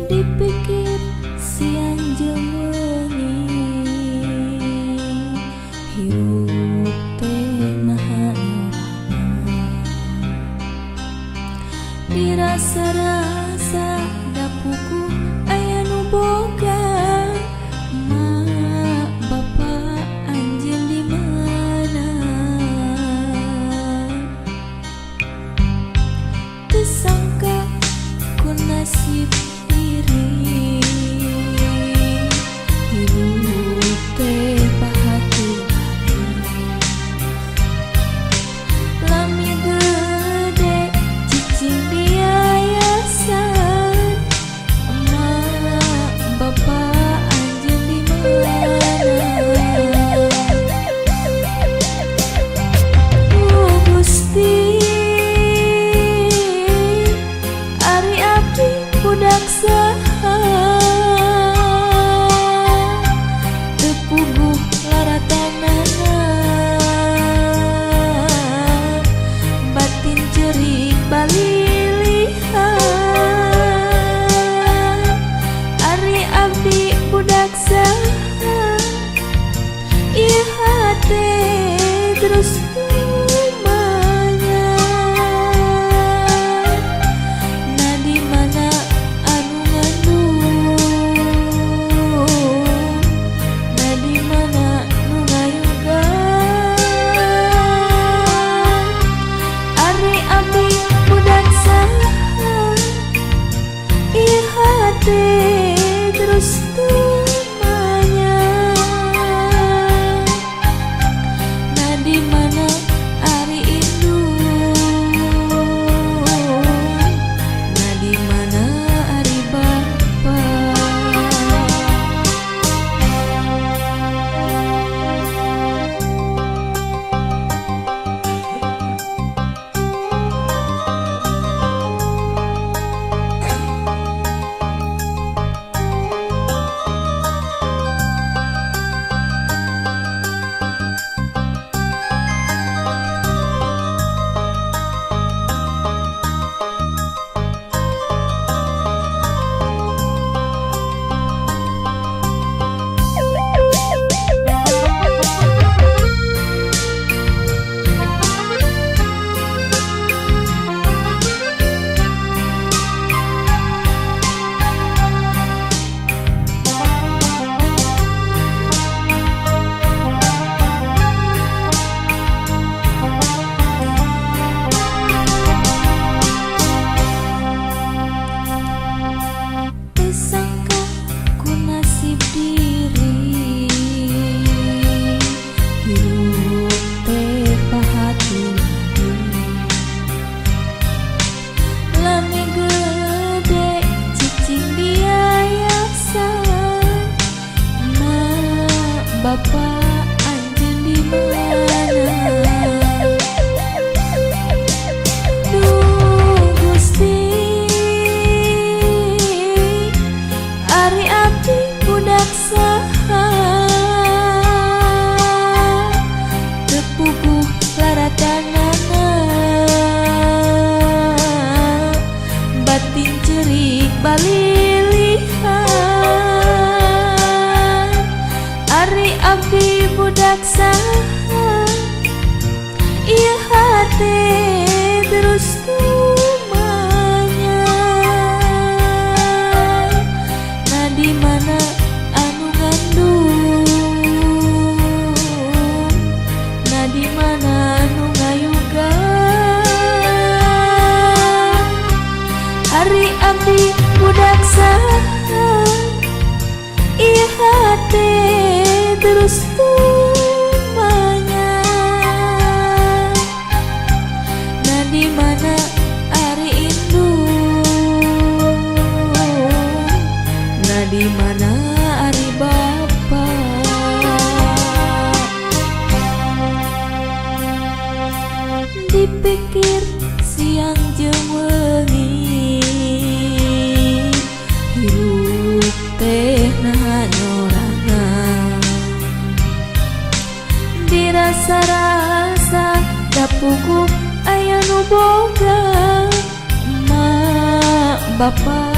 Dipikir siang jeung wengi, hirup teh naha nyorana. Dirasa-rasa da puguh aya nu boga, mak bapak anjeun di mana? Teu sangka ku nasib diri, hirup teh bahagia. Lami gede cicing di yayasan, emak bapak anjeun di mana? Gusti, ari abdi budak saha, teu puguh laratanana, batin ceurik balilihan. Ari abdi budak saha, ieu hate terus kumanya. Na di mana anu ngandung, na di mana nu ngayugan. Ari abdi budak saha, ieu hate terus kumanya. Na di mana ari indung, na di mana ari bapa. Teu sangka ku nasib diri, hirup teh bahagia. Lami gede cicing di yayasan, mak bapak anjeun di mana? Duh Gusti, ari abdi budak saha, teu puguh laratanana, batin ceurik balilihan. Ari abdi budak saha, ieu hate terus kumanya. Na di mana anu ngandung, na di mana anu ngayugan. Ari abdi budak saha, ieu hate terus kumanya. Na di mana ari indung, na di mana ari bapa. Dipikir siang jeung wengi, hirup teh naha nyorana. Dirasa-rasa da puguh aya nu boga, mak bapak